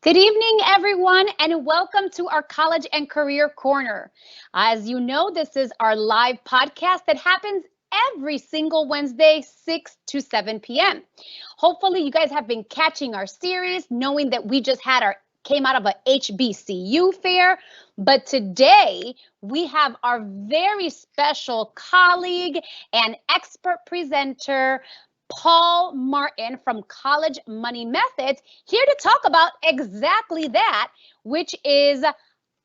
Good evening, everyone, and welcome to our College and Career Corner. As you know, this is our live podcast that happens every single Wednesday, 6 to 7 p.m. Hopefully, you guys have been catching our series, knowing that we just came out of a HBCU fair. But today, we have our very special colleague and expert presenter, Paul Martin from College Money Methods, here to talk about exactly that, which is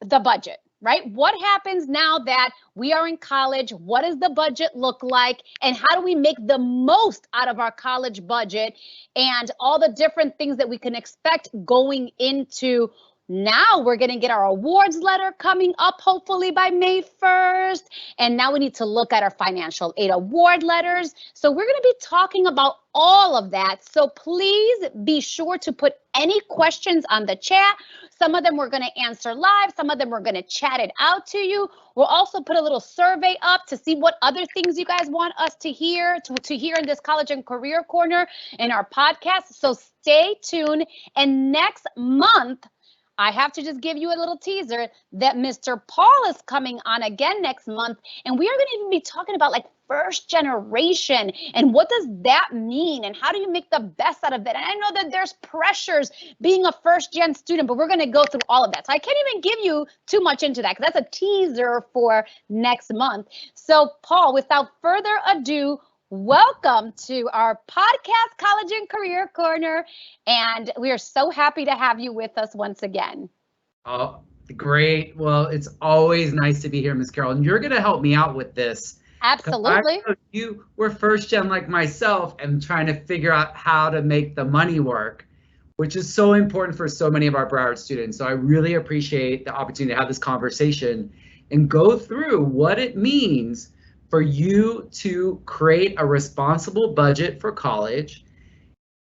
the budget, right? What happens now that we are in college? What does the budget look like? And how do we make the most out of our college budget and all the different things that we can expect going into now? We're going to get our awards letter coming up, hopefully by May 1st. And now we need to look at our financial aid award letters. So we're going to be talking about all of that. So please be sure to put any questions on the chat. Some of them we're going to answer live. Some of them we're going to chat it out to you. We'll also put a little survey up to see what other things you guys want us to hear, to hear in this College and Career Corner in our podcast. So stay tuned. And next month, I have to just give you a little teaser that Mr. Paul is coming on again next month. And we are going to even be talking about like first generation and what does that mean and how do you make the best out of it? And I know that there's pressures being a first gen student, but we're going to go through all of that. So I can't even give you too much into that because that's a teaser for next month. So Paul, without further ado, welcome to our podcast, College and Career Corner, and we are so happy to have you with us once again. Oh, great. Well, it's always nice to be here, Ms. Carol, and you're going to help me out with this. Absolutely. You were first gen like myself and trying to figure out how to make the money work, which is so important for so many of our Broward students. So I really appreciate the opportunity to have this conversation and go through what it means for you to create a responsible budget for college,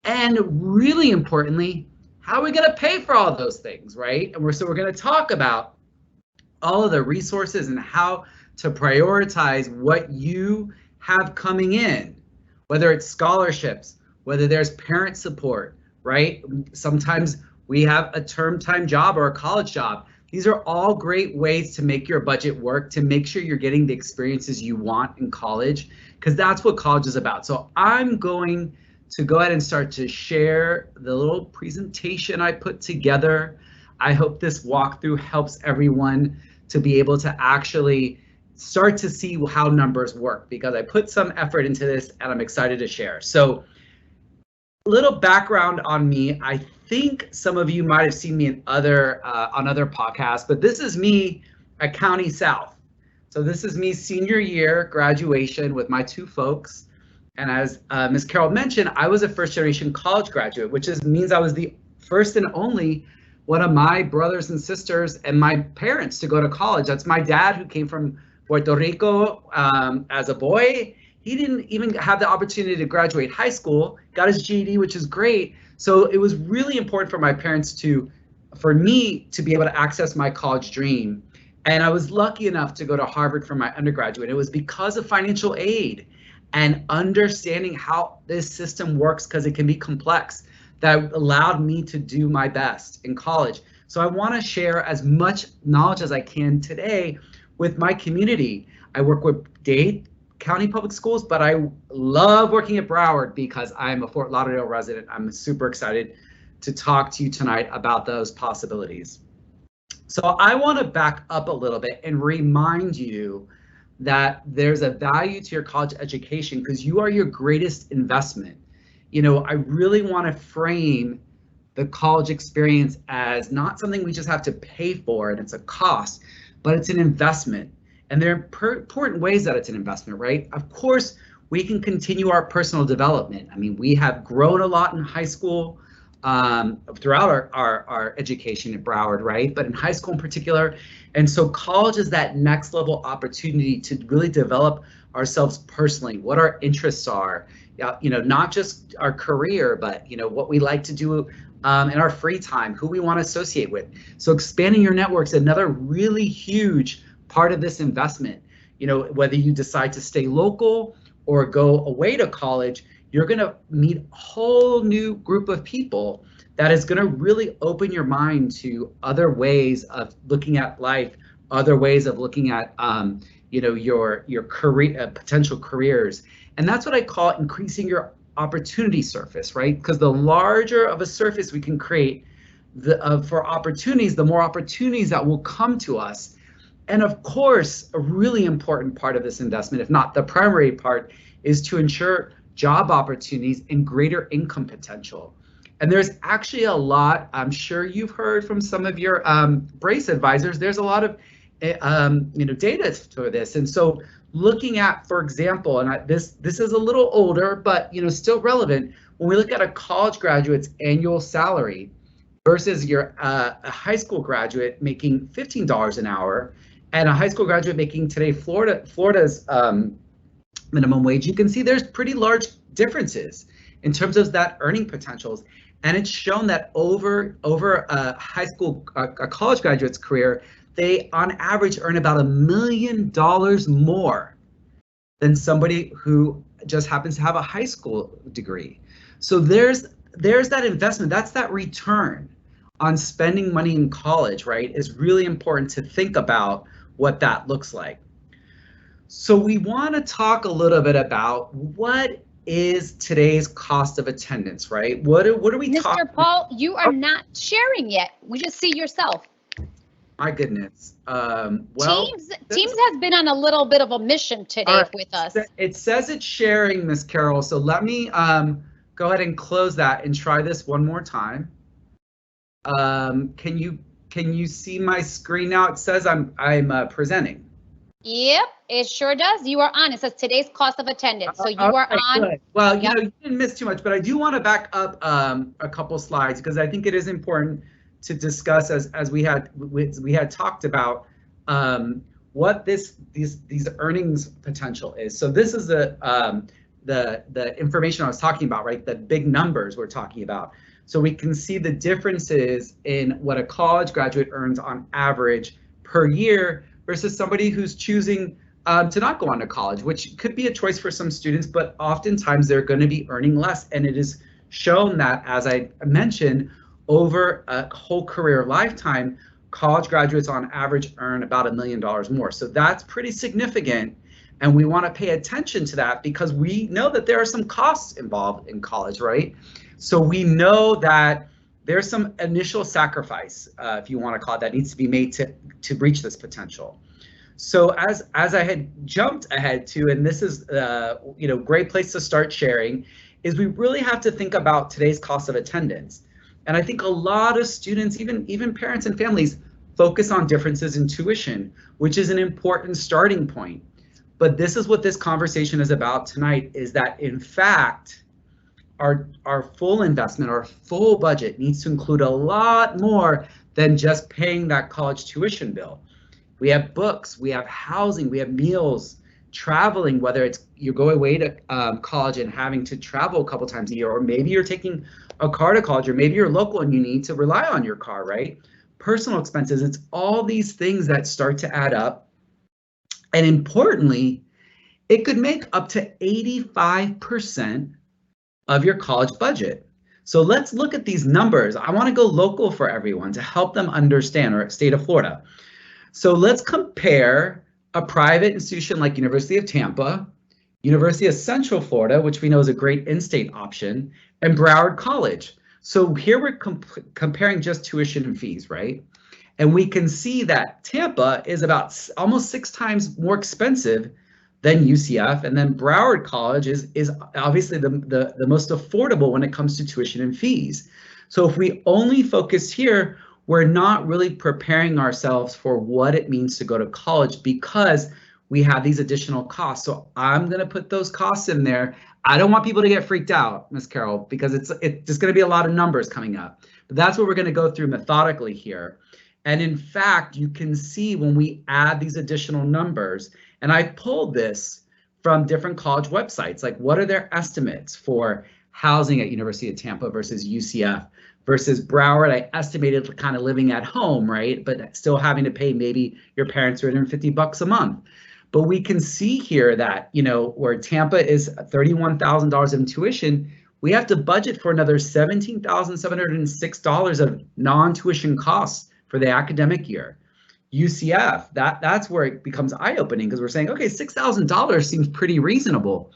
and really importantly, how are we going to pay for all those things, right? And we're going to talk about all of the resources and how to prioritize what you have coming in, whether it's scholarships, whether there's parent support, right? Sometimes we have a term time job or a college job. These are all great ways to make your budget work, to make sure you're getting the experiences you want in college, because that's what college is about. So I'm going to go ahead and start to share the little presentation I put together. I hope this walkthrough helps everyone to be able to actually start to see how numbers work, because I put some effort into this and I'm excited to share. So a little background on me. I think some of you might have seen me in on other podcasts, but this is me at County South. So this is me senior year graduation with my two folks. And as Ms. Carol mentioned, I was a first generation college graduate, which means I was the first and only one of my brothers and sisters and my parents to go to college. That's my dad, who came from Puerto Rico as a boy. He didn't even have the opportunity to graduate high school, got his GED, which is great. So it was really important for my parents for me to be able to access my college dream. And I was lucky enough to go to Harvard for my undergraduate. It was because of financial aid and understanding how this system works, because it can be complex, that allowed me to do my best in college. So I want to share as much knowledge as I can today with my community. I work with Dade County Public Schools, but I love working at Broward because I'm a Fort Lauderdale resident. I'm super excited to talk to you tonight about those possibilities. So I want to back up a little bit and remind you that there's a value to your college education because you are your greatest investment. You know, I really want to frame the college experience as not something we just have to pay for and it's a cost, but it's an investment. And there are important ways that it's an investment, right? Of course, we can continue our personal development. I mean, we have grown a lot in high school, throughout our education at Broward, right? But in high school in particular. And so college is that next level opportunity to really develop ourselves personally, what our interests are, you know, not just our career, but, you know, what we like to do in our free time, who we want to associate with. So expanding your networks, another really huge part of this investment. You know, whether you decide to stay local or go away to college, you're going to meet a whole new group of people that is going to really open your mind to other ways of looking at life, other ways of looking at your career, potential careers. And that's what I call increasing your opportunity surface, right? Because the larger of a surface we can create for opportunities, the more opportunities that will come to us. And of course, a really important part of this investment, if not the primary part, is to ensure job opportunities and greater income potential. And there's actually a lot, I'm sure you've heard from some of your BRACE advisors, there's a lot of data for this. And so looking at, for example, and this is a little older, but still relevant, when we look at a college graduate's annual salary versus a high school graduate making $15 an hour, and a high school graduate making today Florida's minimum wage, you can see there's pretty large differences in terms of that earning potentials. And it's shown that over a college graduate's career, they on average earn about $1 million more than somebody who just happens to have a high school degree. So there's that investment, that's that return on spending money in college, right? Is really important to think about what that looks like. So we want to talk a little bit about what is today's cost of attendance, right? What are we talking? Mr. Paul, you are not sharing yet. We just see yourself. My goodness. Teams has been on a little bit of a mission today with us. It says it's sharing, Miss Carol. So let me go ahead and close that and try this one more time. Can you see my screen now? It says I'm presenting. Yep, it sure does. You are on. It says today's cost of attendance. So you are on. Good. Well, you didn't miss too much, but I do want to back up a couple slides because I think it is important to discuss as we had talked about what these earnings potential is. So this is the information I was talking about, right? The big numbers we're talking about. So we can see the differences in what a college graduate earns on average per year versus somebody who's choosing to not go on to college, which could be a choice for some students, but oftentimes they're going to be earning less. And it is shown that, as I mentioned, over a whole career lifetime, college graduates on average earn about $1 million more. So that's pretty significant. And we want to pay attention to that because we know that there are some costs involved in college, right? So we know that there's some initial sacrifice, if you want to call it, that needs to be made to reach this potential. So as I had jumped ahead to, and this is great place to start sharing, is we really have to think about today's cost of attendance. And I think a lot of students, even parents and families, focus on differences in tuition, which is an important starting point. But this is what this conversation is about tonight, is that in fact, our full investment, our full budget needs to include a lot more than just paying that college tuition bill. We have books, we have housing, we have meals, traveling, whether it's you're going away to college and having to travel a couple times a year, or maybe you're taking a car to college, or maybe you're local and you need to rely on your car, right? Personal expenses, it's all these things that start to add up. And importantly, it could make up to 85% of your college budget. So let's look at these numbers. I want to go local for everyone to help them understand, or state of Florida. So let's compare a private institution like University of Tampa, University of Central Florida, which we know is a great in-state option, and Broward College. So here we're comparing just tuition and fees, right? And we can see that Tampa is about almost 6 times more expensive than UCF, and then Broward College is obviously the most affordable when it comes to tuition and fees. So if we only focus here, we're not really preparing ourselves for what it means to go to college because we have these additional costs. So I'm going to put those costs in there. I don't want people to get freaked out, Ms. Carol, because it's just going to be a lot of numbers coming up. But that's what we're going to go through methodically here. And in fact, you can see when we add these additional numbers, and I pulled this from different college websites, like what are their estimates for housing at University of Tampa versus UCF versus Broward. I estimated kind of living at home, right? But still having to pay maybe your parents $350 a month. But we can see here that, where Tampa is $31,000 in tuition, we have to budget for another $17,706 of non-tuition costs for the academic year. UCF, that's where it becomes eye-opening, because we're saying, okay, $6,000 seems pretty reasonable.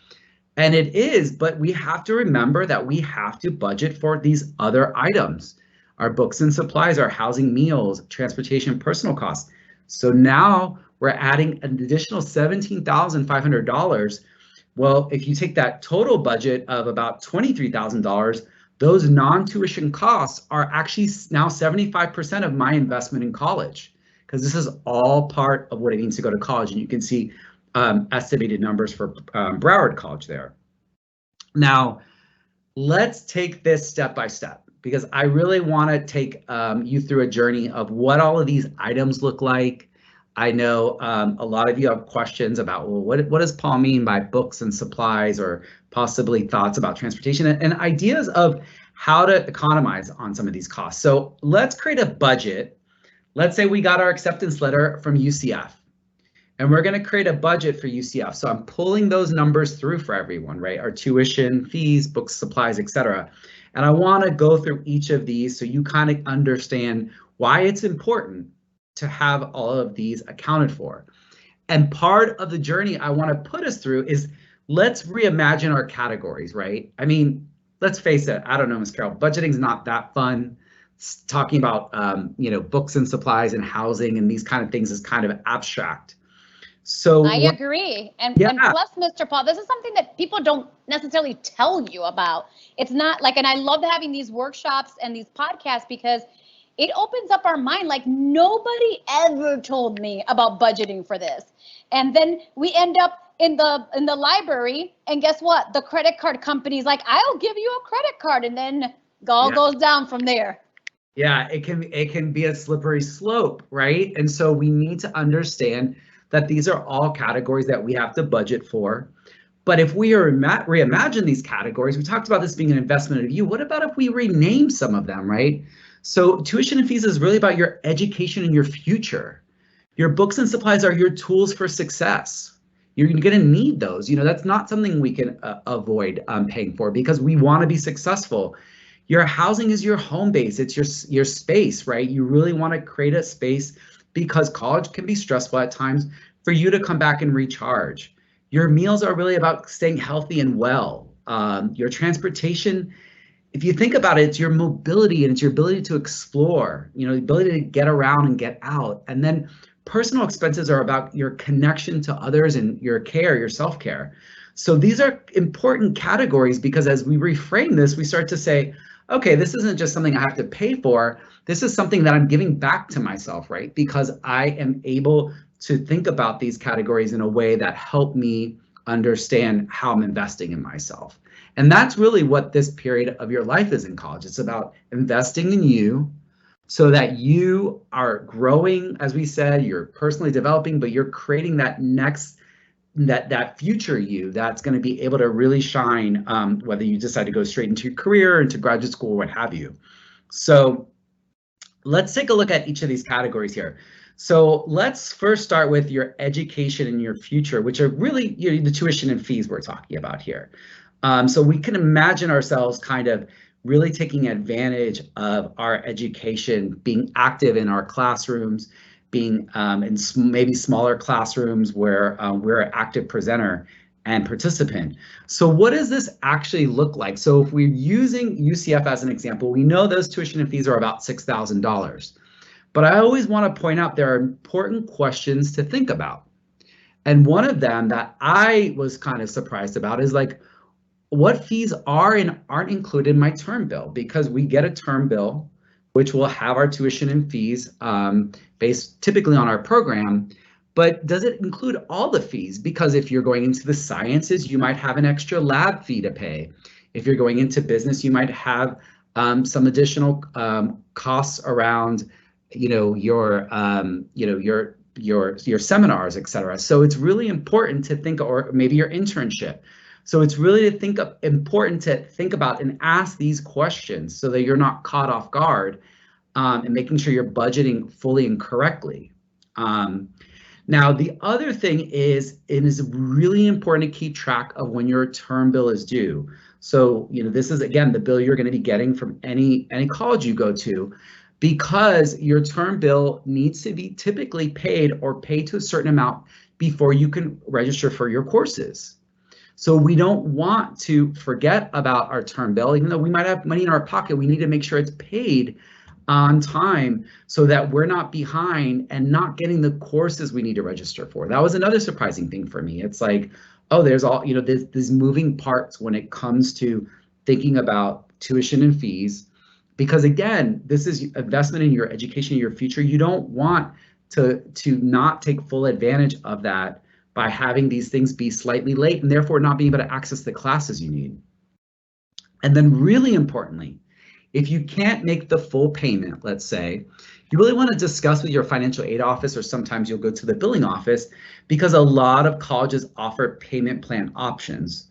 And it is, but we have to remember that we have to budget for these other items, our books and supplies, our housing, meals, transportation, personal costs. So now we're adding an additional $17,500. Well, if you take that total budget of about $23,000, those non-tuition costs are actually now 75% of my investment in college, because this is all part of what it means to go to college. And you can see estimated numbers for Broward College there. Now, let's take this step by step, because I really want to take you through a journey of what all of these items look like. I know a lot of you have questions about, well, what does Paul mean by books and supplies, or possibly thoughts about transportation and ideas of how to economize on some of these costs. So let's create a budget. Let's say we got our acceptance letter from UCF, and we're going to create a budget for UCF. So I'm pulling those numbers through for everyone, right? Our tuition, fees, books, supplies, etc. And I want to go through each of these so you kind of understand why it's important to have all of these accounted for. And part of the journey I want to put us through is, let's reimagine our categories, right? I mean, let's face it, I don't know, Ms. Carroll, budgeting's not that fun. Talking about books and supplies and housing and these kind of things is kind of abstract. So I agree. And plus, Mr. Paul, this is something that people don't necessarily tell you about. It's not like, and I love having these workshops and these podcasts, because it opens up our mind. Like, nobody ever told me about budgeting for this. And then we end up in the library, and guess what? The credit card company's like, I'll give you a credit card, and then it all goes down from there. Yeah, it can be a slippery slope, right? And so we need to understand that these are all categories that we have to budget for. But if we reimagine these categories, we talked about this being an investment of you. What about if we rename some of them, right? So tuition and fees is really about your education and your future. Your books and supplies are your tools for success. You're going to need those. That's not something we can avoid paying for, because we want to be successful. Your housing is your home base. It's your space, right? You really want to create a space, because college can be stressful at times, for you to come back and recharge. Your meals are really about staying healthy and well. Your transportation, if you think about it, it's your mobility and it's your ability to explore, the ability to get around and get out. And then personal expenses are about your connection to others and your care, your self-care. So these are important categories, because as we reframe this, we start to say, okay, this isn't just something I have to pay for. This is something that I'm giving back to myself, right? Because I am able to think about these categories in a way that help me understand how I'm investing in myself. And that's really what this period of your life is in college. It's about investing in you so that you are growing, as we said, you're personally developing, but you're creating that next that future you that's going to be able to really shine, whether you decide to go straight into your career, into graduate school, what have you. So let's take a look at each of these categories here. So let's first start with your education and your future, which are really the tuition and fees we're talking about here. So we can imagine ourselves kind of really taking advantage of our education, being active in our classrooms, being in maybe smaller classrooms where we're an active presenter and participant. So what does this actually look like? So if we're using UCF as an example, we know those tuition and fees are about $6,000. But I always want to point out there are important questions to think about. And one of them that I was kind of surprised about is, like, what fees are and aren't included in my term bill? Because we get a term bill which will have our tuition and fees based typically on our program. But does it include all the fees? Because if you're going into the sciences, you might have an extra lab fee to pay. If you're going into business, you might have some additional costs around, your seminars, et cetera. So it's really important to think, or maybe your internship. So it's really important to think about and ask these questions so that you're not caught off guard, and making sure you're budgeting fully and correctly. Now, the other thing is, it is really important to keep track of when your term bill is due. So, this is, again, the bill you're going to be getting from any college you go to, because your term bill needs to be typically paid or paid to a certain amount before you can register for your courses. So we don't want to forget about our term bill. Even though we might have money in our pocket, we need to make sure it's paid on time so that we're not behind and not getting the courses we need to register for. That was another surprising thing for me. It's like, oh, there's all, there's these moving parts when it comes to thinking about tuition and fees, because again, this is investment in your education, your future. You don't want to not take full advantage of that by having these things be slightly late and therefore not being able to access the classes you need. And then really importantly, if you can't make the full payment, let's say, you really want to discuss with your financial aid office, or sometimes you'll go to the billing office, because a lot of colleges offer payment plan options.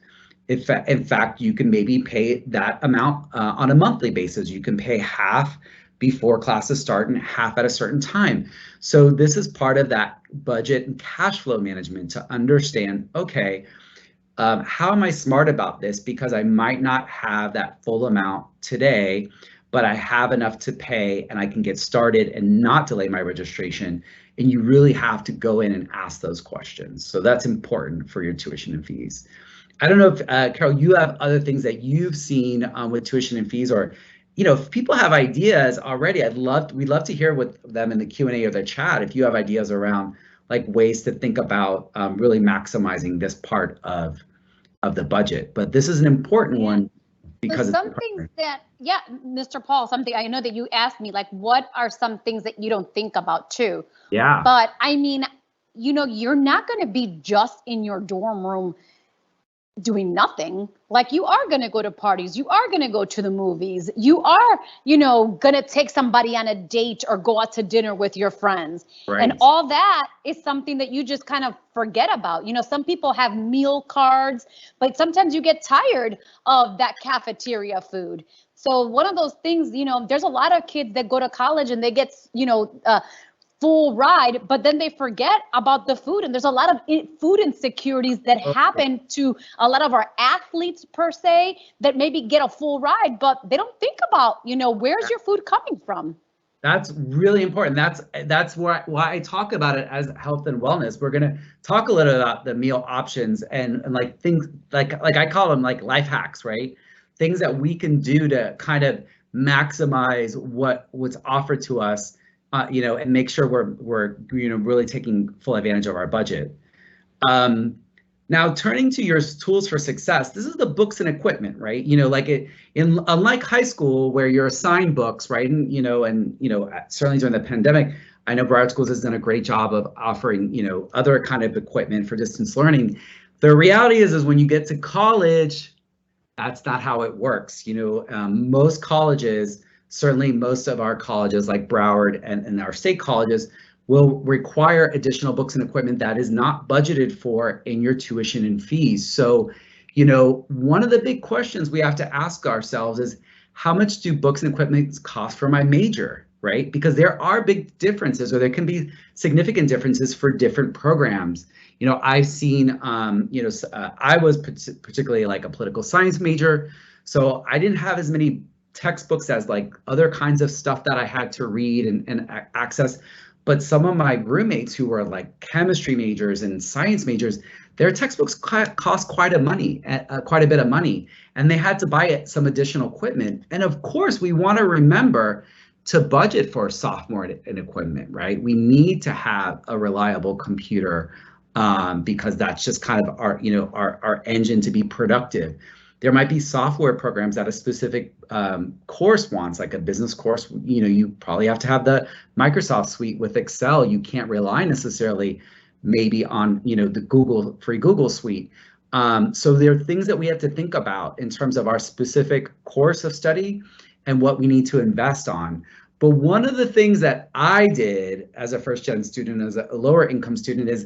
In fact, you can maybe pay that amount on a monthly basis. You can pay half before classes start and half at a certain time. So this is part of that budget and cash flow management to understand, okay, how am I smart about this? Because I might not have that full amount today, but I have enough to pay and I can get started and not delay my registration. And you really have to go in and ask those questions. So that's important for your tuition and fees. I don't know if, Carol, you have other things that you've seen with tuition and fees, or, if people have ideas already, we'd love to hear with them in the Q&A or the chat, if you have ideas around like ways to think about really maximizing this part of the budget. But this is an important one because some things that, Mr. Paul, something I know that you asked me, like, what are some things that you don't think about too? Yeah. But I mean, you're not going to be just in your dorm room doing nothing. Like, you are going to go to parties, you are going to go to the movies, you are, going to take somebody on a date or go out to dinner with your friends. Right. And all that is something that you just kind of forget about. Some people have meal cards, but sometimes you get tired of that cafeteria food. So one of those things, there's a lot of kids that go to college and they get, full ride, but then they forget about the food. And there's a lot of food insecurities that happen to a lot of our athletes per se, that maybe get a full ride, but they don't think about, where's your food coming from? That's really important. That's why I talk about it as health and wellness. We're going to talk a little about the meal options and like things like I call them like life hacks, right? Things that we can do to kind of maximize what's offered to us, and make sure we're really taking full advantage of our budget. Now, turning to your tools for success, this is the books and equipment, right? Unlike high school where you're assigned books, right? And certainly during the pandemic, I know Broward Schools has done a great job of offering other kind of equipment for distance learning. The reality is when you get to college, that's not how it works. Most colleges, certainly most of our colleges like Broward and our state colleges, will require additional books and equipment that is not budgeted for in your tuition and fees. So, one of the big questions we have to ask ourselves is, how much do books and equipment cost for my major, right? Because there are big differences, or there can be significant differences for different programs. I've seen, I was particularly like a political science major, so I didn't have as many textbooks as like other kinds of stuff that I had to read and access. But some of my roommates who were like chemistry majors and science majors, their textbooks cost quite a bit of money, and they had to buy some additional equipment. And of course, we want to remember to budget for sophomore and equipment, right? We need to have a reliable computer because that's just kind of our engine to be productive. There might be software programs that a specific course wants, like a business course. You probably have to have the Microsoft suite with Excel. You can't rely necessarily maybe on the free Google suite. So there are things that we have to think about in terms of our specific course of study and what we need to invest on. But one of the things that I did as a first-gen student, as a lower income student, is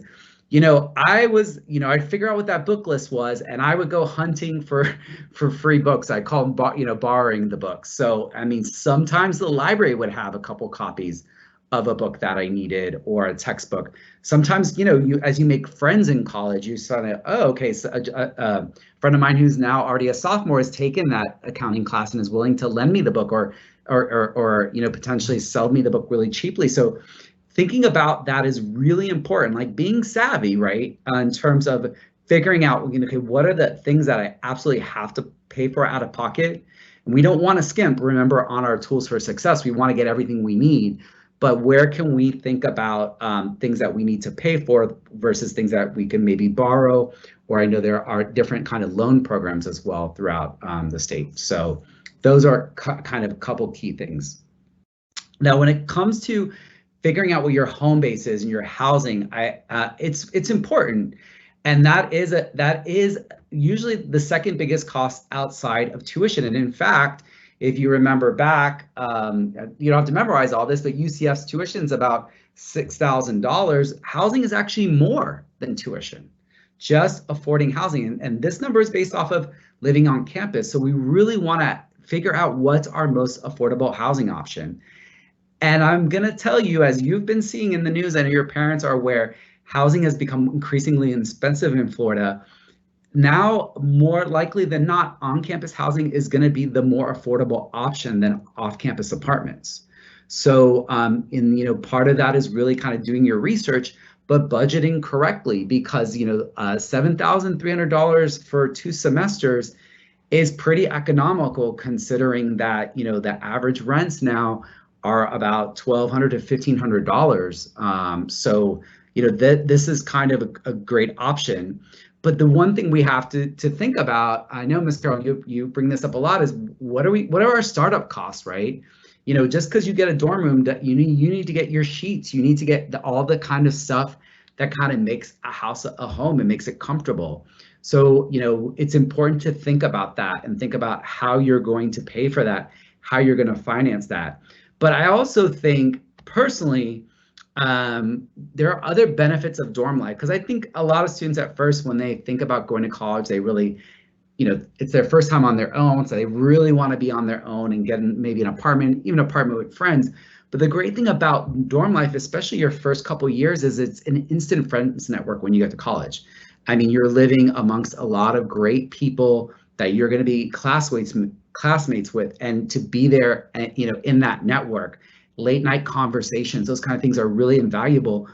I'd figure out what that book list was, and I would go hunting for free books. I call them, borrowing the books. So, I mean, sometimes the library would have a couple copies of a book that I needed or a textbook. Sometimes, as you make friends in college, you sort of, oh, okay, so a friend of mine who's now already a sophomore has taken that accounting class and is willing to lend me the book or potentially sell me the book really cheaply. So thinking about that is really important, like being savvy, right? In terms of figuring out, okay, what are the things that I absolutely have to pay for out of pocket? And we don't want to skimp. Remember, on our tools for success, we want to get everything we need. But where can we think about things that we need to pay for versus things that we can maybe borrow? Or I know there are different kind of loan programs as well throughout the state. So those are kind of a couple key things. Now, when it comes to figuring out what your home base is and your housing, it's important, and that is usually the second biggest cost outside of tuition. And in fact, if you remember back, you don't have to memorize all this, but UCF's tuition is about $6,000. Housing is actually more than tuition, just affording housing. And this number is based off of living on campus. So we really want to figure out what's our most affordable housing option. And I'm going to tell you, as you've been seeing in the news, and your parents are aware, housing has become increasingly expensive in Florida. Now, more likely than not, on-campus housing is going to be the more affordable option than off-campus apartments. So, part of that is really kind of doing your research, but budgeting correctly, because $7,300 for 2 semesters is pretty economical, considering that the average rents now are about $1,200 to $1,500. So this is kind of a great option. But the one thing we have to think about, I know, Ms. Carroll, you bring this up a lot, is what are our startup costs, right? Just because you get a dorm room, that you need to get your sheets, you need to get all the kind of stuff that kind of makes a house a home and makes it comfortable. So it's important to think about that and think about how you're going to pay for that, how you're going to finance that. But I also think personally, there are other benefits of dorm life, because I think a lot of students at first, when they think about going to college, they really, it's their first time on their own, so they really want to be on their own and get maybe an apartment, even an apartment with friends. But the great thing about dorm life, especially your first couple of years, is it's an instant friends network when you get to college. I mean, you're living amongst a lot of great people that you're going to be classmates with, and to be there, in that network, late night conversations, those kind of things are really invaluable.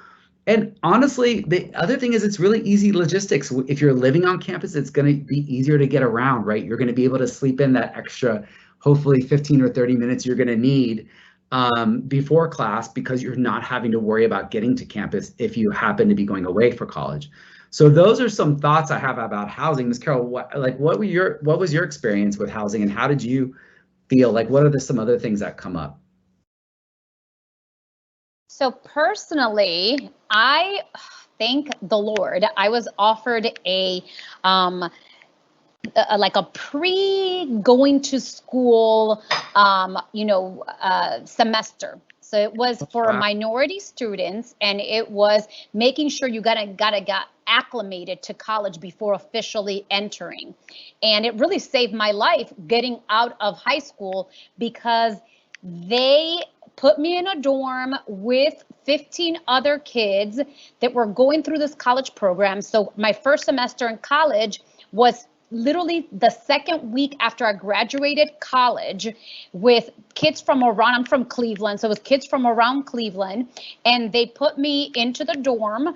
And honestly, the other thing is, it's really easy logistics. If you're living on campus, it's going to be easier to get around, right? You're going to be able to sleep in that extra, hopefully 15 or 30 minutes you're going to need before class, because you're not having to worry about getting to campus if you happen to be going away for college. So those are some thoughts I have about housing. Ms. Carroll, what was your experience with housing, and how did you feel? Like, what are some other things that come up? So personally, I thank the Lord, I was offered a pre-going to school, semester. So it was for minority students, and it was making sure you got acclimated to college before officially entering. And it really saved my life getting out of high school, because they put me in a dorm with 15 other kids that were going through this college program. So my first semester in college was literally the second week after I graduated college, with kids from around, I'm from Cleveland, so it was kids from around Cleveland, and they put me into the dorm.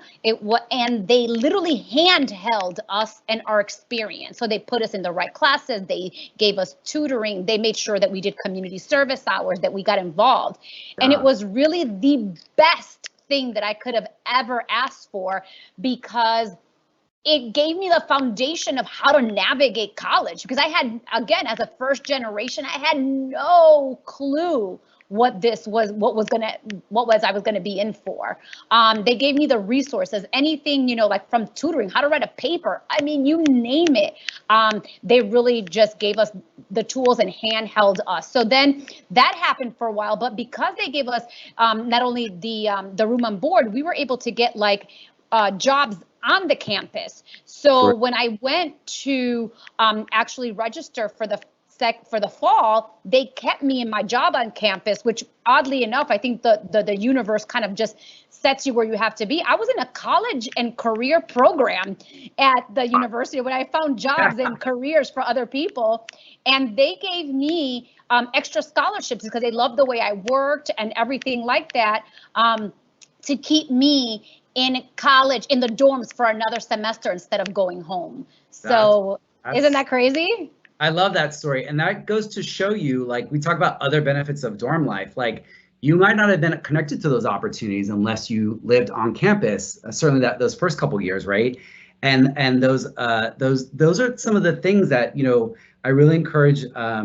And they literally handheld us and our experience. So they put us in the right classes, they gave us tutoring, they made sure that we did community service hours, that we got involved. Yeah. And it was really the best thing that I could have ever asked for, because it gave me the foundation of how to navigate college, because I had, again, as a first generation, I had no clue what I was going to be in for. They gave me the resources, anything, like from tutoring, how to write a paper. I mean, you name it. They really just gave us the tools and handheld us. So then that happened for a while, but because they gave us not only the room and board, we were able to get jobs on the campus. So when I went to actually register for the for the fall, they kept me in my job on campus, which oddly enough, I think the universe kind of just sets you where you have to be. I was in a college and career program at the university when I found jobs and careers for other people. And they gave me extra scholarships because they loved the way I worked and everything like that, to keep me in college, in the dorms for another semester instead of going home. So isn't that crazy? I love that story. And that goes to show you, like, we talk about other benefits of dorm life. Like, you might not have been connected to those opportunities unless you lived on campus, certainly those first couple of years, right? And those are some of the things that, you know, I really encourage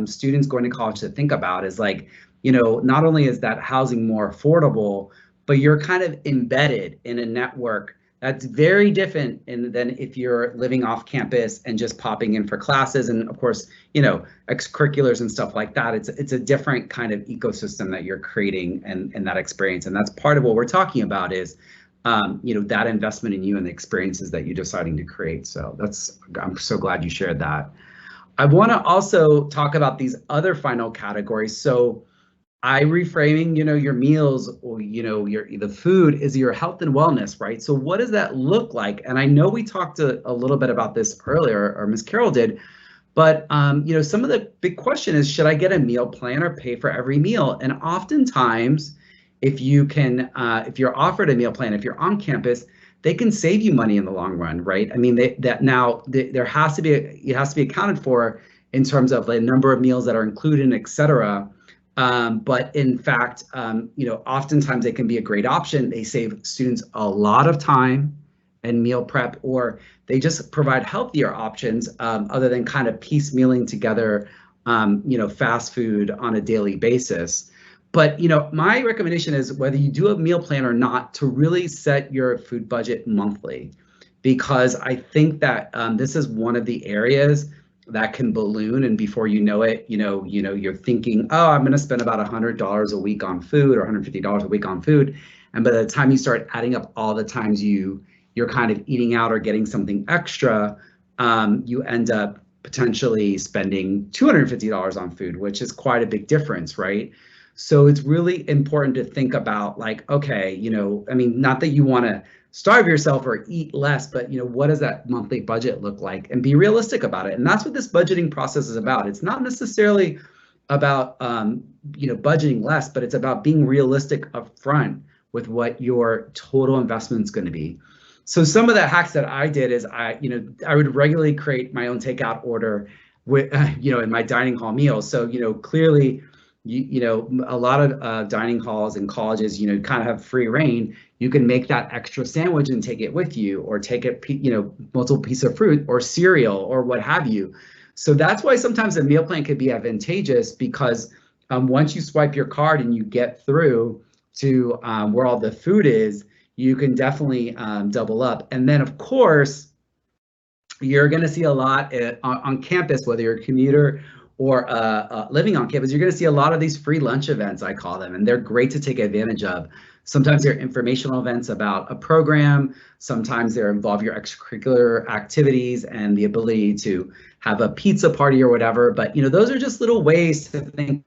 students going to college to think about is like, you know, not only is that housing more affordable, but you're kind of embedded in a network that's very different than if you're living off campus and just popping in for classes. And of course, you know, extracurriculars and stuff like that. It's a different kind of ecosystem that you're creating and that experience. And that's part of what we're talking about is, you know, that investment in you and the experiences that you're deciding to create. So I'm so glad you shared that. I want to also talk about these other final categories. So reframing, you know, your meals, or, you know, the food is your health and wellness, right? So what does that look like? And I know we talked a little bit about this earlier, or Ms. Carol did, but you know, some of the big question is, should I get a meal plan or pay for every meal? And oftentimes, if you're offered a meal plan, if you're on campus, they can save you money in the long run, right? I mean, there has to be, it has to be accounted for in terms of the number of meals that are included, et cetera. But in fact, you know, oftentimes they can be a great option. They save students a lot of time and meal prep, or they just provide healthier options other than kind of piecemealing together, you know, fast food on a daily basis. But, you know, my recommendation is whether you do a meal plan or not, to really set your food budget monthly, because I think that this is one of the areas that can balloon, and before you know it, you're thinking, oh, I'm going to spend about $100 a week on food, or $150 a week on food, and by the time you start adding up all the times you're kind of eating out or getting something extra, you end up potentially spending $250 on food, which is quite a big difference, right? So it's really important to think about, like, okay, you know, I mean, not that you want to starve yourself or eat less, but, you know, what does that monthly budget look like, and be realistic about it. And that's what this budgeting process is about. It's not necessarily about, you know, budgeting less, but it's about being realistic upfront with what your total investment is going to be. So some of the hacks that I did is I would regularly create my own takeout order with, you know, in my dining hall meals. So, you know, clearly, you know, a lot of dining halls and colleges, you know, kind of have free reign. You can make that extra sandwich and take it with you, or take it, you know, multiple pieces of fruit or cereal or what have you. So that's why sometimes a meal plan could be advantageous, because once you swipe your card and you get through to where all the food is, you can definitely double up. And then, of course, you're going to see a lot on campus, whether you're a commuter or living on campus, you're going to see a lot of these free lunch events, I call them, and they're great to take advantage of. Sometimes they're informational events about a program. Sometimes they involve your extracurricular activities and the ability to have a pizza party or whatever. But, you know, those are just little ways to think,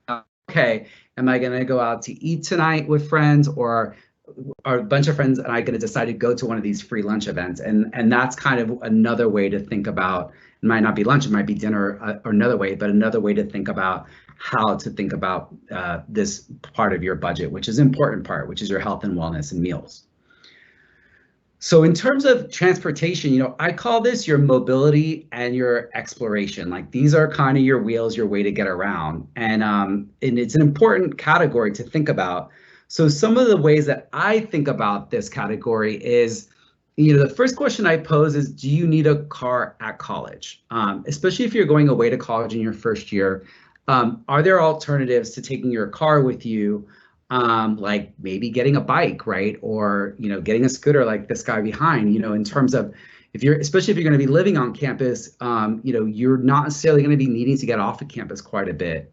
okay, am I going to go out to eat tonight with friends, or are a bunch of friends and I going to decide to go to one of these free lunch events? And that's kind of another way to think about. It might not be lunch, it might be dinner, or another way, but another way to think about how to think about this part of your budget, which is an important part, which is your health and wellness and meals. So in terms of transportation, you know, I call this your mobility and your exploration. Like, these are kind of your wheels, your way to get around. And it's an important category to think about. So some of the ways that I think about this category is, you know, the first question I pose is, do you need a car at college? Especially if you're going away to college in your first year, are there alternatives to taking your car with you? Like maybe getting a bike, right? Or, you know, getting a scooter like this guy behind, you know, in terms of, especially if you're going to be living on campus, you know, you're not necessarily going to be needing to get off of campus quite a bit.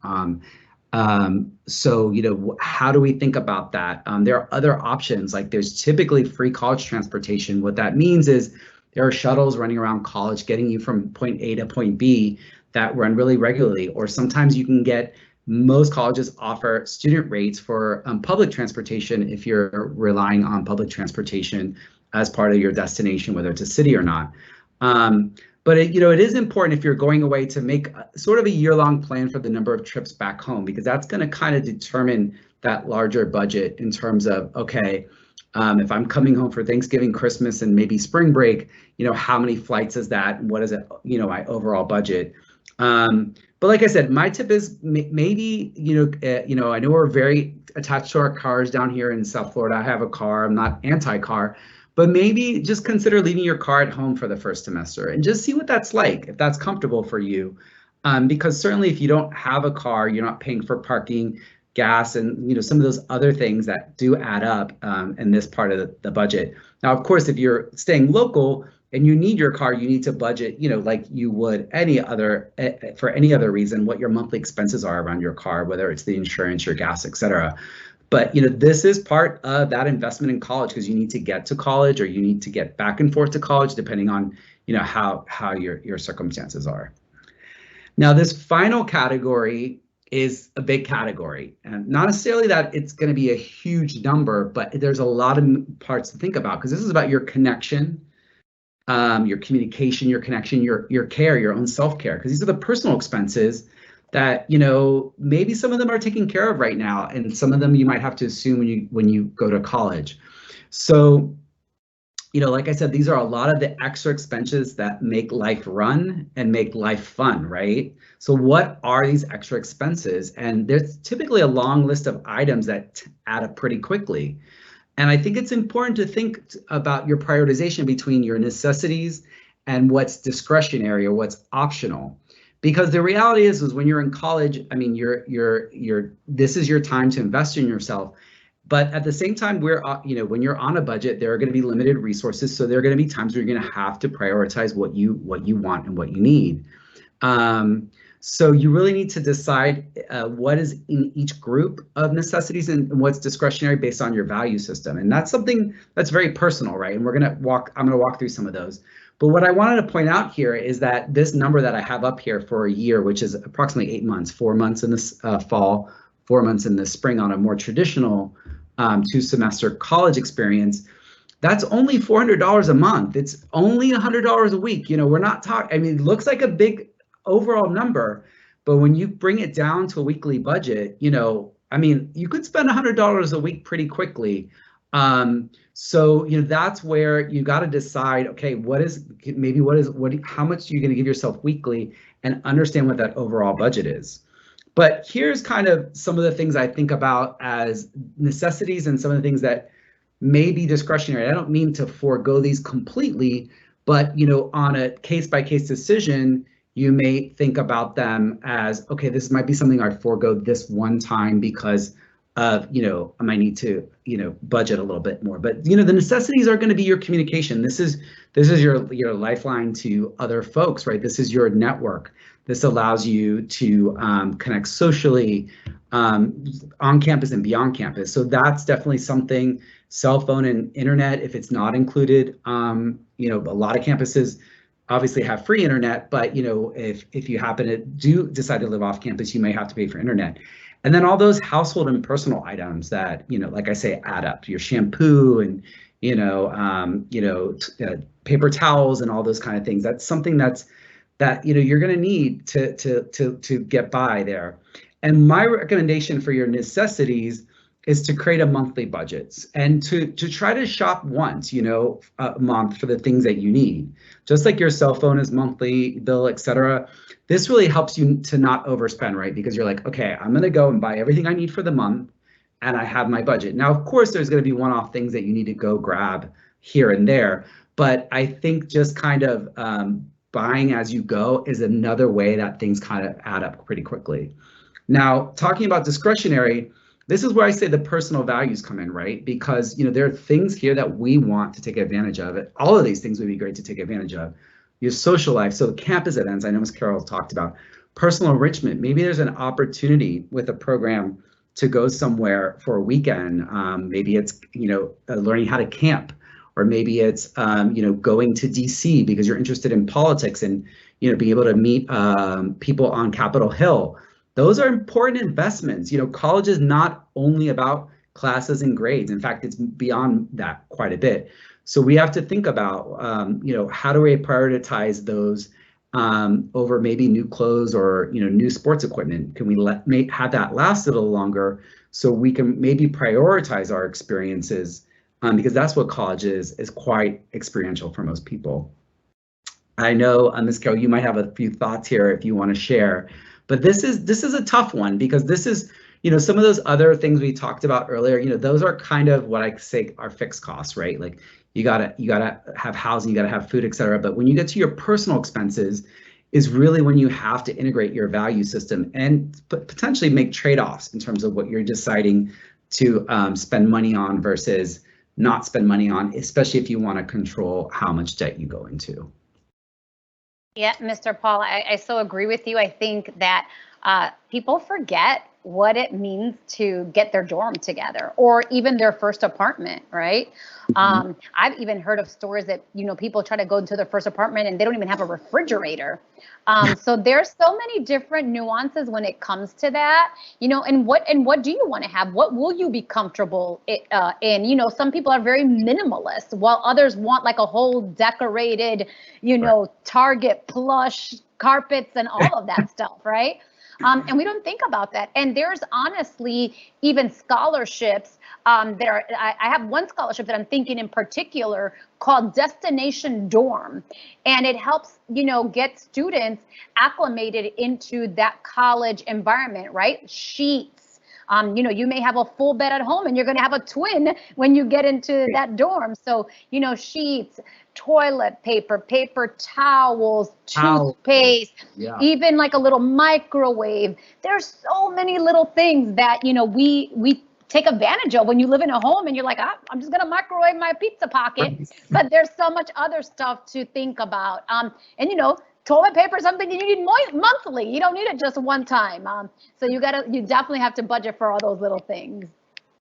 So, you know, how do we think about that? There are other options, like there's typically free college transportation. What that means is there are shuttles running around college getting you from point A to point B that run really regularly, or sometimes you can get, most colleges offer student rates for public transportation if you're relying on public transportation as part of your destination, whether it's a city or not. But it is important if you're going away to make sort of a year-long plan for the number of trips back home, because that's going to kind of determine that larger budget in terms of, okay, if I'm coming home for Thanksgiving, Christmas, and maybe spring break, how many flights is that? What is it, my overall budget? But like I said, my tip is maybe, I know we're very attached to our cars down here in South Florida. I have a car. I'm not anti-car. But maybe just consider leaving your car at home for the first semester and just see what that's like, if that's comfortable for you. Because certainly if you don't have a car, you're not paying for parking, gas, and some of those other things that do add up in this part of the budget. Now, of course, if you're staying local and you need your car, you need to budget, like you would for any other reason, what your monthly expenses are around your car, whether it's the insurance, your gas, etc. But this is part of that investment in college, because you need to get to college, or you need to get back and forth to college, depending on how your circumstances are. Now, this final category is a big category, and not necessarily that it's going to be a huge number, but there's a lot of parts to think about, because this is about your connection, your communication, your connection, your care, your own self-care, because these are the personal expenses that maybe some of them are taken care of right now, and some of them you might have to assume when you go to college. So like I said, these are a lot of the extra expenses that make life run and make life fun, right? So what are these extra expenses? And there's typically a long list of items that add up pretty quickly. And I think it's important to think about your prioritization between your necessities and what's discretionary or what's optional. Because the reality is when you're in college, I mean, this is your time to invest in yourself. But at the same time, when you're on a budget, there are going to be limited resources. So there are going to be times where you're going to have to prioritize what you want and what you need. So you really need to decide what is in each group of necessities and what's discretionary based on your value system. And that's something that's very personal, right? And I'm going to walk through some of those. But what I wanted to point out here is that this number that I have up here for a year, which is approximately 8 months, 4 months in the fall, 4 months in the spring on a more traditional 2-semester college experience, that's only $400 a month. It's only $100 a week. We're not talking, I mean, it looks like a big overall number, but when you bring it down to a weekly budget, I mean, you could spend $100 a week pretty quickly. So, that's where you got to decide, okay, how much are you going to give yourself weekly, and understand what that overall budget is. But here's kind of some of the things I think about as necessities and some of the things that may be discretionary. I don't mean to forego these completely, but, on a case-by-case decision, you may think about them as, okay, this might be something I forego this one time because of, I might need to, budget a little bit more. But, the necessities are going to be your communication. This is your lifeline to other folks, right? This is your network. This allows you to connect socially on campus and beyond campus. So that's definitely something. Cell phone and internet, if it's not included, a lot of campuses obviously have free internet, but if you happen to decide to live off campus, you may have to pay for internet. And then all those household and personal items that, like I say, add up. Your shampoo and, paper towels and all those kind of things. That's something that you're going to need to get by there. And my recommendation for your necessities is to create a monthly budget and to try to shop once, a month for the things that you need. Just like your cell phone is monthly bill, etc. This really helps you to not overspend, right? Because you're like, okay, I'm going to go and buy everything I need for the month, and I have my budget. Now, of course, there's going to be one-off things that you need to go grab here and there, but I think just kind of buying as you go is another way that things kind of add up pretty quickly. Now, talking about discretionary, this is where I say the personal values come in, right? Because there are things here that we want to take advantage of. All of these things would be great to take advantage of. Your social life, so campus events, I know Ms. Carroll talked about. Personal enrichment, maybe there's an opportunity with a program to go somewhere for a weekend. Maybe it's learning how to camp, or maybe it's going to DC because you're interested in politics and being able to meet people on Capitol Hill. Those are important investments. College is not only about classes and grades. In fact, it's beyond that quite a bit. So we have to think about, how do we prioritize those over maybe new clothes or new sports equipment? Can we have that last a little longer so we can maybe prioritize our experiences, because that's what college is quite experiential for most people. I know, Ms. Carroll, you might have a few thoughts here if you want to share, but this is a tough one, because this is, some of those other things we talked about earlier, those are kind of what I say are fixed costs, right? Like you gotta have housing, you gotta have food, et cetera. But when you get to your personal expenses is really when you have to integrate your value system and potentially make trade-offs in terms of what you're deciding to spend money on versus not spend money on, especially if you want to control how much debt you go into. Yeah, Mr. Paul, I so agree with you. I think that people forget what it means to get their dorm together or even their first apartment, right? Mm-hmm. I've even heard of stories that, people try to go into their first apartment and they don't even have a refrigerator. So there's so many different nuances when it comes to that, and what do you want to have? What will you be comfortable in? Some people are very minimalist while others want like a whole decorated, right, Target plush carpets and all of that stuff, right? And we don't think about that. And there's honestly even scholarships that are, I have one scholarship that I'm thinking in particular called Destination Dorm. And it helps, get students acclimated into that college environment, right? Sheets. You may have a full bed at home and you're going to have a twin when you get into that dorm. So, sheets, toilet paper, paper towels, toothpaste, even like a little microwave. There's so many little things that, we take advantage of when you live in a home and you're like, I'm just going to microwave my pizza pocket. But there's so much other stuff to think about. And, toilet paper is something you need monthly. You don't need it just one time. So you definitely have to budget for all those little things.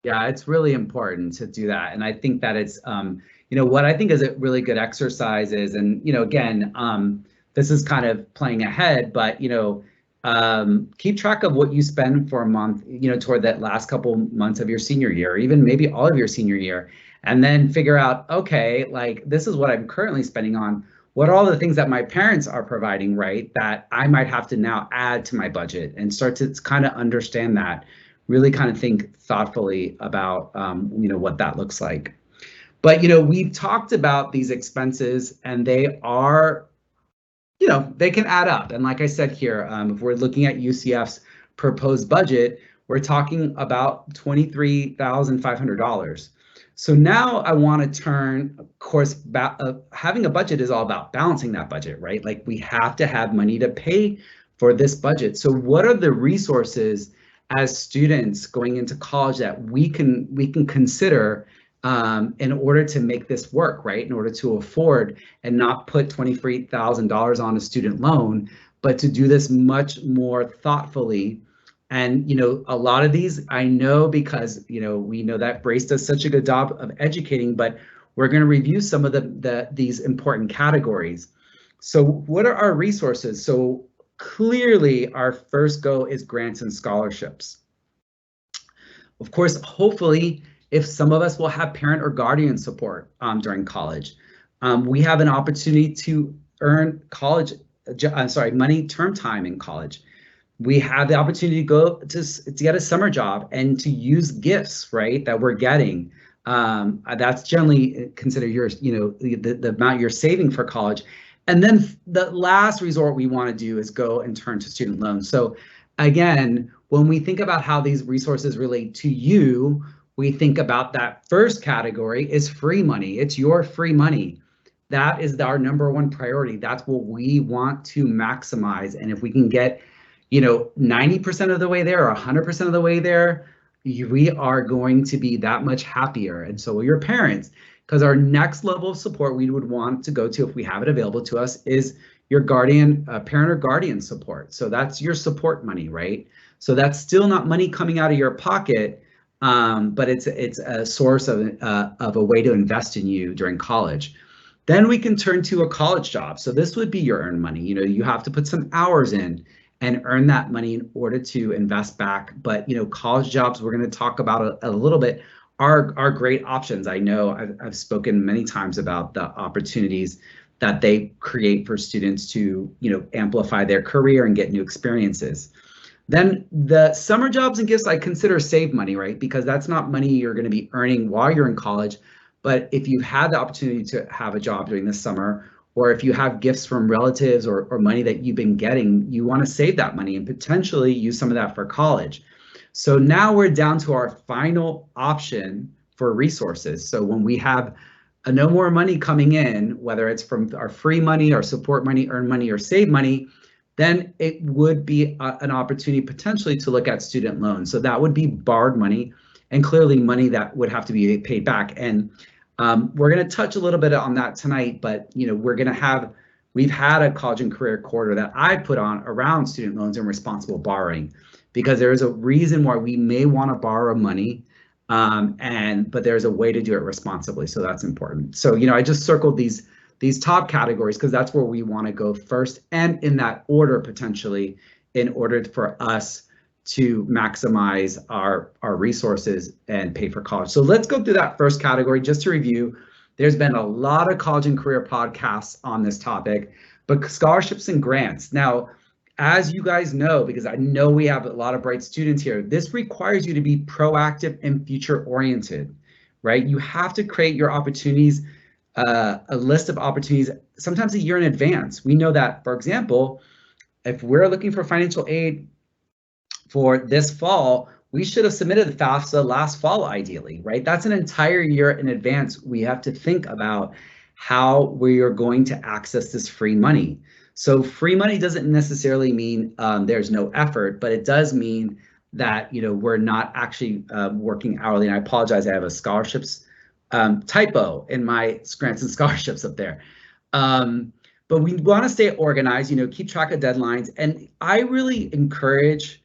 Yeah, it's really important to do that. And I think that it's, what I think is a really good exercise is, and, again, this is kind of playing ahead, but, keep track of what you spend for a month, toward that last couple months of your senior year, or even maybe all of your senior year, and then figure out, okay, like this is what I'm currently spending on. What are all the things that my parents are providing, right, that I might have to now add to my budget, and start to kind of understand that, really kind of think thoughtfully about, what that looks like. But, we've talked about these expenses and they are, they can add up. And like I said here, if we're looking at UCF's proposed budget, we're talking about $23,500. So now I want to turn, of course, having a budget is all about balancing that budget, right? Like we have to have money to pay for this budget. So what are the resources as students going into college that we can consider in order to make this work, right? In order to afford and not put $23,000 on a student loan, but to do this much more thoughtfully. And, a lot of these I know because, we know that Brace does such a good job of educating, but we're going to review some of these important categories. So what are our resources? So clearly our first go is grants and scholarships. Of course, hopefully, if some of us will have parent or guardian support during college, we have an opportunity to earn money term time in college. We have the opportunity to go to get a summer job and to use gifts, right, that we're getting. That's generally considered the amount you're saving for college. And then the last resort we want to do is go and turn to student loans. So again, when we think about how these resources relate to you, we think about that first category is free money. It's your free money. That is our number one priority. That's what we want to maximize. And if we can get, 90% of the way there or 100% of the way there, we are going to be that much happier. And so will your parents, because our next level of support we would want to go to if we have it available to us is your guardian, parent or guardian support. So that's your support money, right? So that's still not money coming out of your pocket, but it's a source of a way to invest in you during college. Then we can turn to a college job. So this would be your earned money. You know, you have to put some hours in and earn that money in order to invest back. But, you know, college jobs, we're going to talk about a little bit, are great options. I know I've spoken many times about the opportunities that they create for students to, you know, amplify their career and get new experiences. Then the summer jobs and gifts I consider save money, right? Because that's not money you're going to be earning while you're in college. But if you had the opportunity to have a job during the summer, or if you have gifts from relatives or money that you've been getting, you want to save that money and potentially use some of that for college. So now we're down to our final option for resources. So when we have no more money coming in, whether it's from our free money, our support money, earn money, or save money, then it would be an opportunity potentially to look at student loans. So that would be borrowed money and clearly money that would have to be paid back. And we're going to touch a little bit on that tonight, but you know, we've had a college and career quarter that I put on around student loans and responsible borrowing, because there is a reason why we may want to borrow money, but there's a way to do it responsibly. So that's important. So, you know, I just circled these top categories because that's where we want to go first, and in that order potentially, in order for us to maximize our resources and pay for college. So let's go through that first category just to review. There's been a lot of college and career podcasts on this topic, but scholarships and grants. Now, as you guys know, because I know we have a lot of bright students here, this requires you to be proactive and future oriented, right? You have to create your opportunities, a list of opportunities, sometimes a year in advance. We know that, for example, if we're looking for financial aid for this fall, we should have submitted the FAFSA last fall, ideally, right? That's an entire year in advance. We have to think about how we are going to access this free money. So free money doesn't necessarily mean there's no effort, but it does mean that, you know, we're not actually working hourly. And I apologize, I have a scholarships typo in my grants and scholarships up there. But we want to stay organized, you know, keep track of deadlines. And I really encourage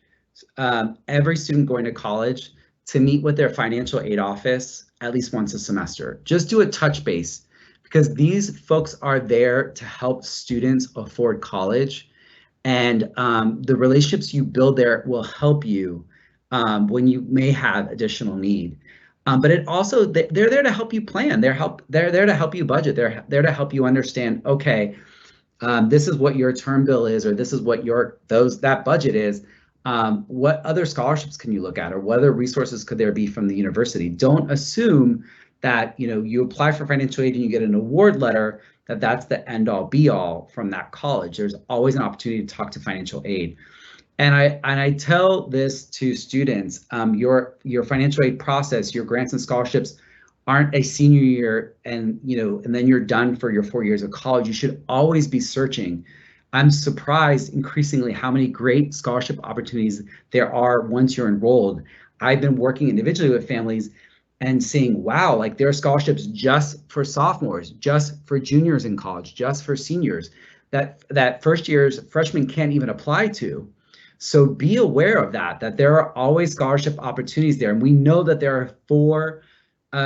every student going to college to meet with their financial aid office at least once a semester. Just do a touch base, because these folks are there to help students afford college, and the relationships you build there will help you when you may have additional need. But it also, they're there to help you plan. They're there to help you budget. They're there to help you understand, okay, this is what your term bill is, or this is what that budget is. What other scholarships can you look at, or what other resources could there be from the university? Don't assume that, you know, you apply for financial aid and you get an award letter, that's the end all be all from that college. There's always an opportunity to talk to financial aid. And I tell this to students, your financial aid process, your grants and scholarships aren't a senior year and, you know, and then you're done for your 4 years of college. You should always be searching. I'm surprised increasingly how many great scholarship opportunities there are once you're enrolled. I've been working individually with families and seeing, wow, like there are scholarships just for sophomores, just for juniors in college, just for seniors that first year's freshmen can't even apply to. So be aware of that there are always scholarship opportunities there. And we know that there are 4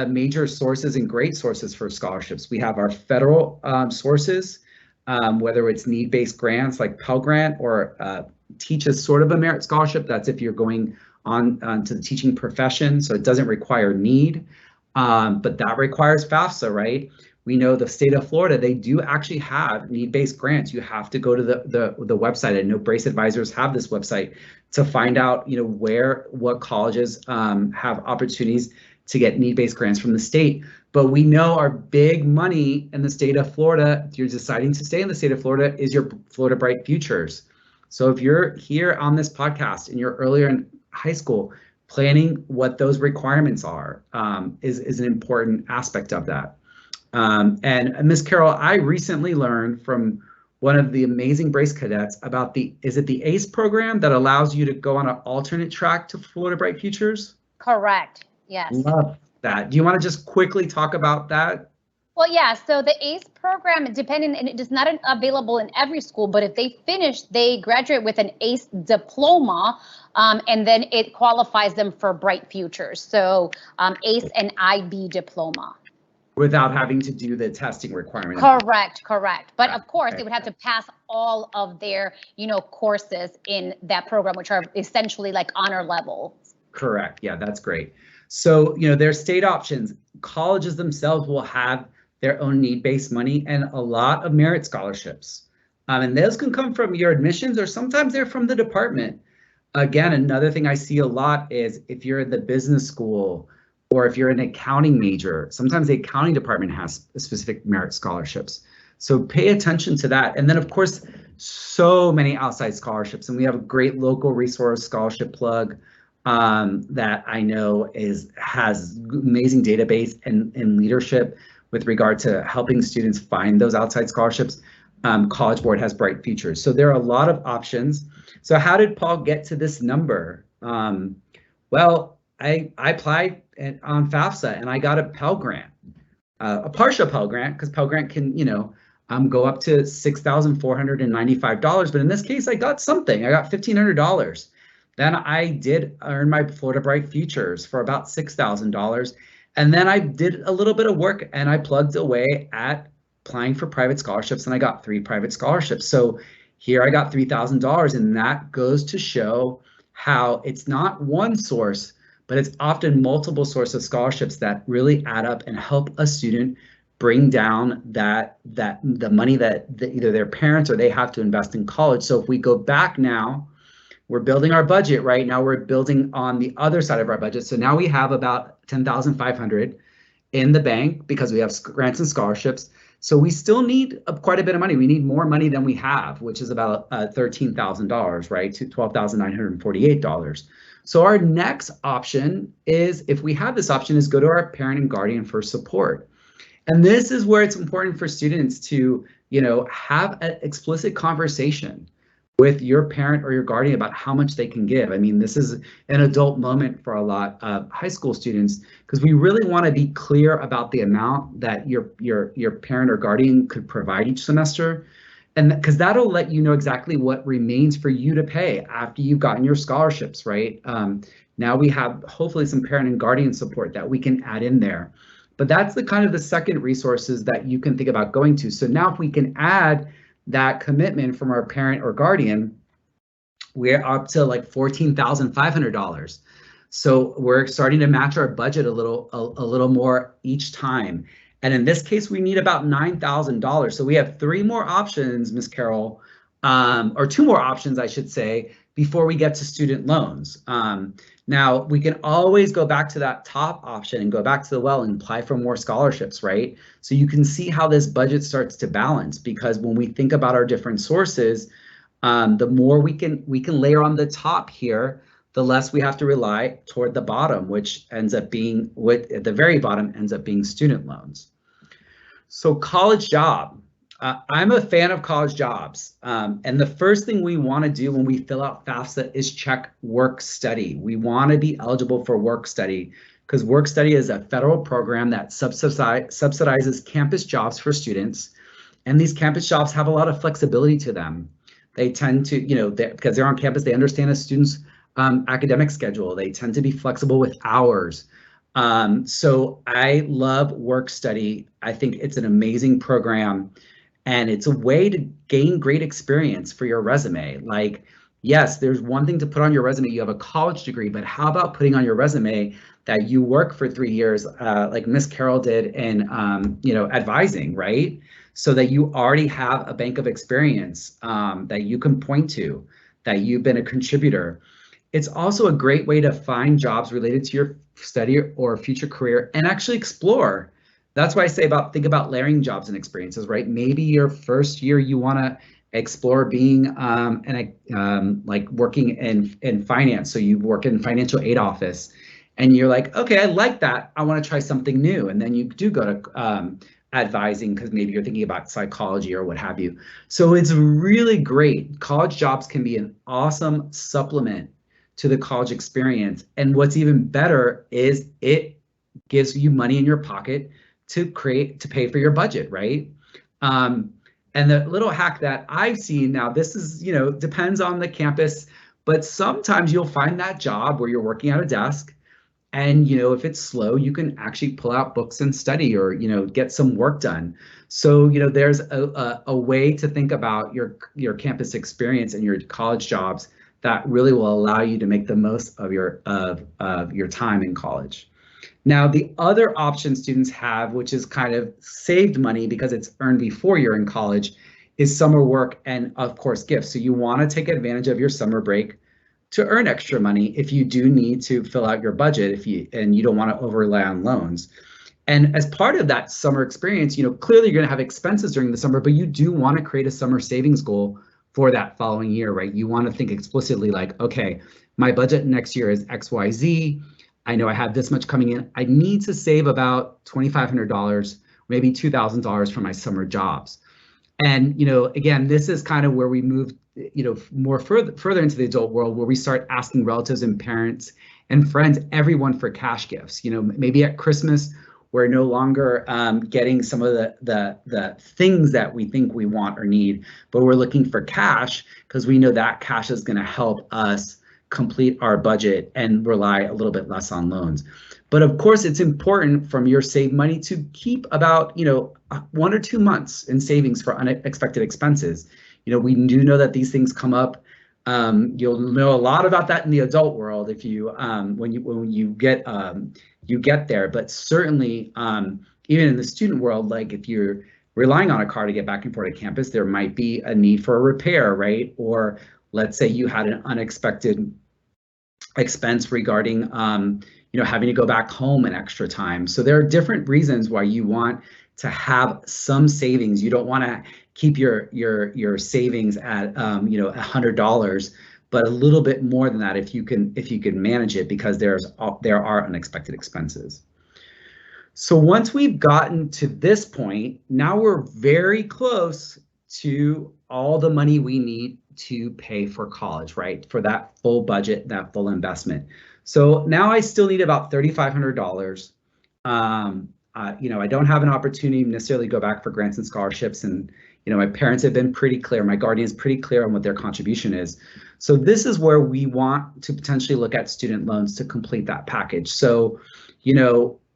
major sources and great sources for scholarships. We have our federal sources, whether it's need-based grants like Pell Grant, or Teach is sort of a merit scholarship. That's if you're going on to the teaching profession, so it doesn't require need, but that requires FAFSA, right? We know the state of Florida, they do actually have need-based grants. You have to go to the website. I know Brace Advisors have this website to find out, you know, what colleges have opportunities to get need-based grants from the state. But we know our big money in the state of Florida, if you're deciding to stay in the state of Florida, is your Florida Bright Futures. So if you're here on this podcast and you're earlier in high school, planning what those requirements are is an important aspect of that. And Ms. Carroll, I recently learned from one of the amazing Brace cadets about is it the ACE program that allows you to go on an alternate track to Florida Bright Futures? Correct, yes. Love that. Do you want to just quickly talk about that? Well, yeah, so the ACE program, depending, and it is not available in every school, but if they finish, they graduate with an ACE diploma, and then it qualifies them for Bright Futures. So ACE and IB diploma. without having to do the testing requirement. Correct. But of course, Okay. they would have to pass all of their, courses in that program, which are essentially like honor level. Correct. Yeah, that's great. So, there's state options. Colleges themselves will have their own need-based money and a lot of merit scholarships. And those can come from your admissions, or sometimes they're from the department. Again, another thing I see a lot is if you're at the business school or if you're an accounting major, sometimes the accounting department has specific merit scholarships. So pay attention to that. And then, of course, so many outside scholarships. And we have a great local resource scholarship plug that I know has amazing database and leadership with regard to helping students find those outside scholarships. College Board has bright futures. So there are a lot of options. So how did Paul get to this number? Well, I applied on FAFSA and I got a Pell Grant, a partial Pell Grant, because Pell Grant can, go up to $6,495. But in this case, I got something. I got $1,500. Then I did earn my Florida Bright Futures for about $6,000. And then I did a little bit of work and I plugged away at applying for private scholarships, and I got 3 private scholarships. So here I got $3,000, and that goes to show how it's not one source, but it's often multiple sources of scholarships that really add up and help a student bring down the money that either their parents or they have to invest in college. So if we go back now, we're building our budget right now. We're building on the other side of our budget. So now we have about $10,500 in the bank because we have grants and scholarships. So we still need quite a bit of money. We need more money than we have, which is about $13,000, right, to $12,948. So our next option is, if we have this option, is go to our parent and guardian for support. And this is where it's important for students to, have an explicit conversation with your parent or your guardian about how much they can give. I mean, this is an adult moment for a lot of high school students, because we really want to be clear about the amount that your parent or guardian could provide each semester. And because that'll let you know exactly what remains for you to pay after you've gotten your scholarships, right? Now we have hopefully some parent and guardian support that we can add in there. But that's the kind of the second resources that you can think about going to. So now if we can add that commitment from our parent or guardian, we're up to like $14,500. So we're starting to match our budget a little more each time. And in this case, we need about $9,000. So we have 3 more options, Ms. Carroll, or 2 more options, I should say, before we get to student loans. Now, we can always go back to that top option and go back to the well and apply for more scholarships, right? So you can see how this budget starts to balance, because when we think about our different sources, the more we can layer on the top here, the less we have to rely toward the bottom, which ends up being, at the very bottom, ends up being student loans. So college job. I'm a fan of college jobs. And the first thing we want to do when we fill out FAFSA is check work study. We want to be eligible for work study, because work study is a federal program that subsidizes campus jobs for students. And these campus jobs have a lot of flexibility to them. They tend to, because they're on campus, they understand a student's academic schedule. They tend to be flexible with hours. So I love work study. I think it's an amazing program. And it's a way to gain great experience for your resume. Like, yes, there's one thing to put on your resume, you have a college degree, but how about putting on your resume that you work for 3 years, like Miss Carroll did in, advising, right? So that you already have a bank of experience that you can point to, that you've been a contributor. It's also a great way to find jobs related to your study or future career and actually explore. That's why I say think about layering jobs and experiences, right? Maybe your first year you want to explore being like working in finance. So you work in financial aid office and you're like, okay, I like that. I want to try something new. And then you do go to advising because maybe you're thinking about psychology or what have you. So it's really great. College jobs can be an awesome supplement to the college experience. And what's even better is it gives you money in your pocket to pay for your budget, right? And the little hack that I've seen now, this is, depends on the campus, but sometimes you'll find that job where you're working at a desk And, if it's slow, you can actually pull out books and study, or, get some work done. So, there's a way to think about your campus experience and your college jobs that really will allow you to make the most of your time in college. Now, the other option students have, which is kind of saved money because it's earned before you're in college, is summer work and, of course, gifts. So you want to take advantage of your summer break to earn extra money if you do need to fill out your budget, and you don't want to over rely on loans. And as part of that summer experience, clearly you're going to have expenses during the summer, but you do want to create a summer savings goal for that following year, right? You want to think explicitly like, okay, my budget next year is XYZ. I know I have this much coming in. I need to save about $2,500, maybe $2,000 for my summer jobs. And, again, this is kind of where we move, more further into the adult world, where we start asking relatives and parents and friends, everyone, for cash gifts. Maybe at Christmas, we're no longer getting some of the things that we think we want or need, but we're looking for cash because we know that cash is going to help us complete our budget and rely a little bit less on loans. But of course, it's important from your saved money to keep about 1 or 2 months in savings for unexpected expenses. We do know that these things come up. You'll know a lot about that in the adult world if you when you get there. But certainly, even in the student world, like if you're relying on a car to get back and forth to campus, there might be a need for a repair, right? Or let's say you had an unexpected expense regarding having to go back home an extra time. So there are different reasons why you want to have some savings. You don't want to keep your savings at $100, but a little bit more than that if you can manage it, because there are unexpected expenses. So once we've gotten to this point, now we're very close to all the money we need to pay for college, right? For that full budget, that full investment. So now I still need about $3,500. I don't have an opportunity to necessarily go back for grants and scholarships, and my parents have been pretty clear, my guardian is pretty clear on what their contribution is. So this is where we want to potentially look at student loans to complete that package. So,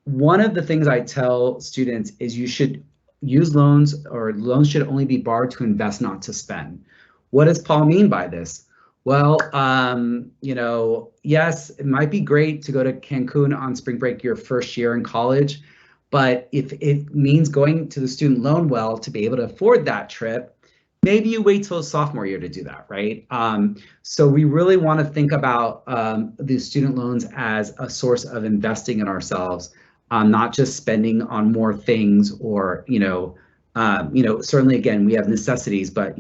one of the things I tell students is you should use loans, or loans should only be borrowed to invest, not to spend. What does Paul mean by this? Well, yes, it might be great to go to Cancun on spring break your first year in college, but if it means going to the student loan well to be able to afford that trip, maybe you wait till sophomore year to do that, right? So we really want to think about the student loans as a source of investing in ourselves, not just spending on more things, or certainly, again, we have necessities, but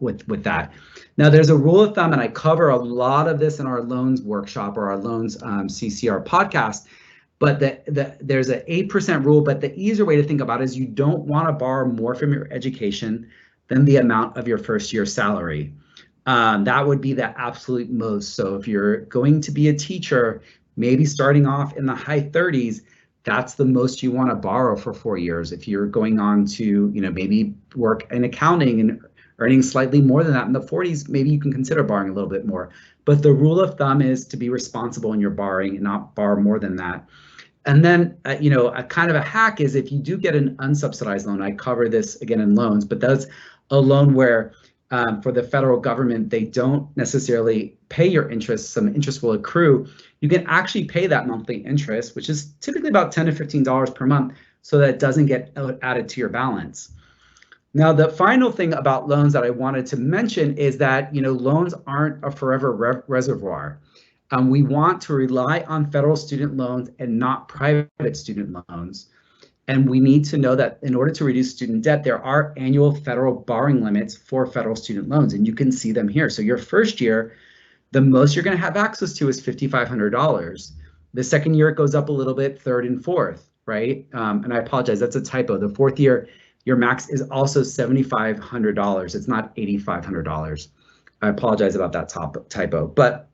with that. Now, there's a rule of thumb, and I cover a lot of this in our loans workshop or our loans CCR podcast. But there's an 8% rule, but the easier way to think about it is you don't want to borrow more from your education than the amount of your first year salary. That would be the absolute most. So if you're going to be a teacher, maybe starting off in the high 30s, that's the most you want to borrow for 4 years. If you're going on to, maybe work in accounting and earning slightly more than that in the 40s, maybe you can consider borrowing a little bit more. But the rule of thumb is to be responsible in your borrowing and not borrow more than that. And then, a kind of a hack is if you do get an unsubsidized loan, I cover this again in loans, but that's a loan where for the federal government, they don't necessarily pay your interest, some interest will accrue. You can actually pay that monthly interest, which is typically about $10 to $15 per month, so that it doesn't get added to your balance. Now, the final thing about loans that I wanted to mention is that, loans aren't a forever reservoir. We want to rely on federal student loans and not private student loans. And we need to know that in order to reduce student debt, there are annual federal borrowing limits for federal student loans, and you can see them here. So your first year, the most you're going to have access to is $5,500. The second year, it goes up a little bit, third and fourth, right? And I apologize, that's a typo. The fourth year, your max is also $7,500. It's not $8,500. I apologize about that typo. But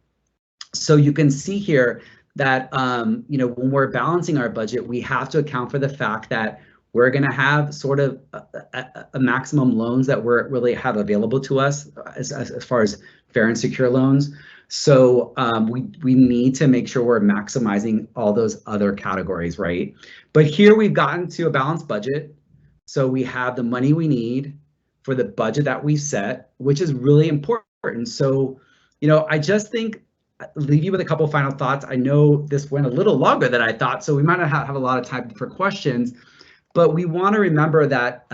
so you can see here that when we're balancing our budget, we have to account for the fact that We're going to have sort of a maximum loans that we're really have available to us as far as fair and secure loans. So we need to make sure we're maximizing all those other categories, right? But here we've gotten to a balanced budget. So we have the money we need for the budget that we set, which is really important. So, you know, I just think leave you with a couple final thoughts. I know this went a little longer than I thought, so we might not have a lot of time for questions. But we want to remember that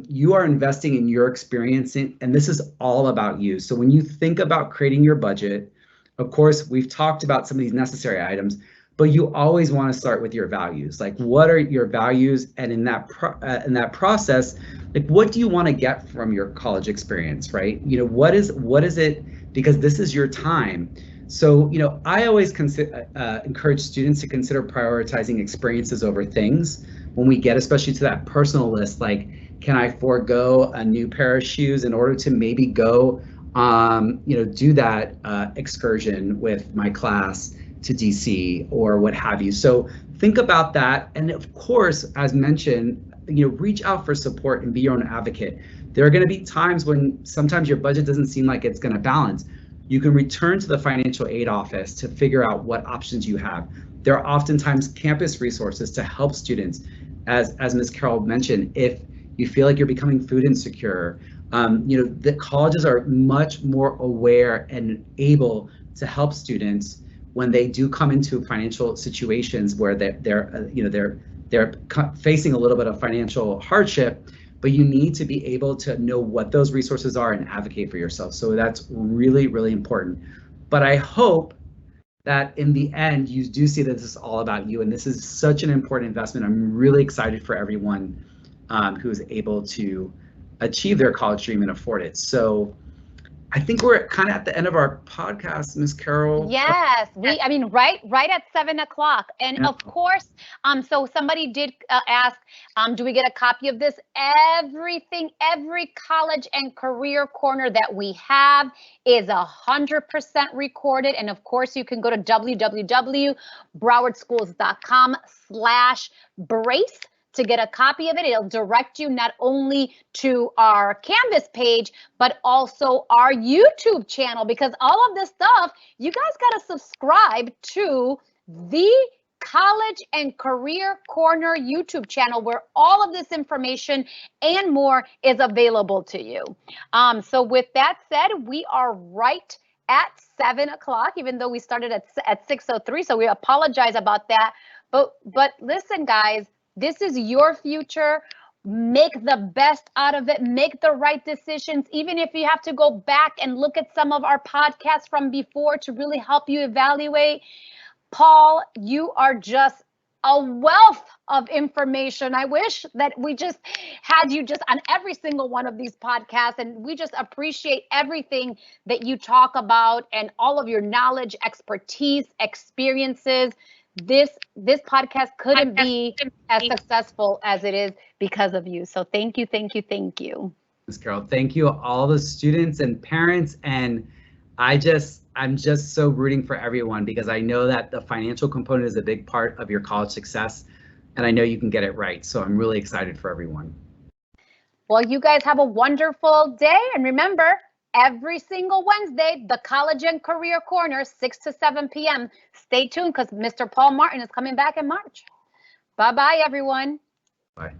you are investing in your experience, and this is all about you. So when you think about creating your budget, of course, we've talked about some of these necessary items, but you always want to start with your values. Like, what are your values? And in that process, like, what do you want to get from your college experience, right? You know, what is it? Because this is your time. So, you know, I always encourage students to consider prioritizing experiences over things. When we get especially to that personal list, like, can I forego a new pair of shoes in order to maybe go, you know, do that excursion with my class to DC or what have you. So think about that. And of course, as mentioned, you know, reach out for support and be your own advocate. There are going to be times when sometimes your budget doesn't seem like it's going to balance. You can return to the financial aid office to figure out what options you have. There are oftentimes campus resources to help students. As Ms. Carroll mentioned, if you feel like you're becoming food insecure, you know, the colleges are much more aware and able to help students when they do come into financial situations where they're facing a little bit of financial hardship. But you need to be able to know what those resources are and advocate for yourself. So that's really, really important. But I hope that in the end, you do see that this is all about you, and this is such an important investment. I'm really excited for everyone who is able to achieve their college dream and afford it. So I think we're kind of at the end of our podcast, Ms. Carroll. Yes, I mean, right at 7 o'clock. And yeah. Of course, so somebody did ask, do we get a copy of this? Every college and career corner that we have is 100% recorded. And of course, you can go to www.browardschools.com/brace to get a copy of it. It'll direct you not only to our Canvas page, but also our YouTube channel, because all of this stuff, you guys got to subscribe to the College and Career Corner YouTube channel, where all of this information and more is available to you. So with that said, we are right at 7 o'clock, even though we started at 6:03. So we apologize about that. But listen, guys, this is your future. Make the best out of it. Make the right decisions. Even if you have to go back and look at some of our podcasts from before to really help you evaluate. Paul, you are just a wealth of information. I wish that we just had you just on every single one of these podcasts, and we just appreciate everything that you talk about and all of your knowledge, expertise, experiences. This podcast couldn't be as successful as it is because of you. So thank you, thank you, thank you. Ms. Carroll, thank you all the students and parents. And I'm just so rooting for everyone, because I know that the financial component is a big part of your college success, and I know you can get it right. So I'm really excited for everyone. Well, you guys have a wonderful day. And remember, every single Wednesday, the College and Career Corner, 6 to 7 p.m. Stay tuned, because Mr. Paul Martin is coming back in March. Bye-bye, everyone. Bye.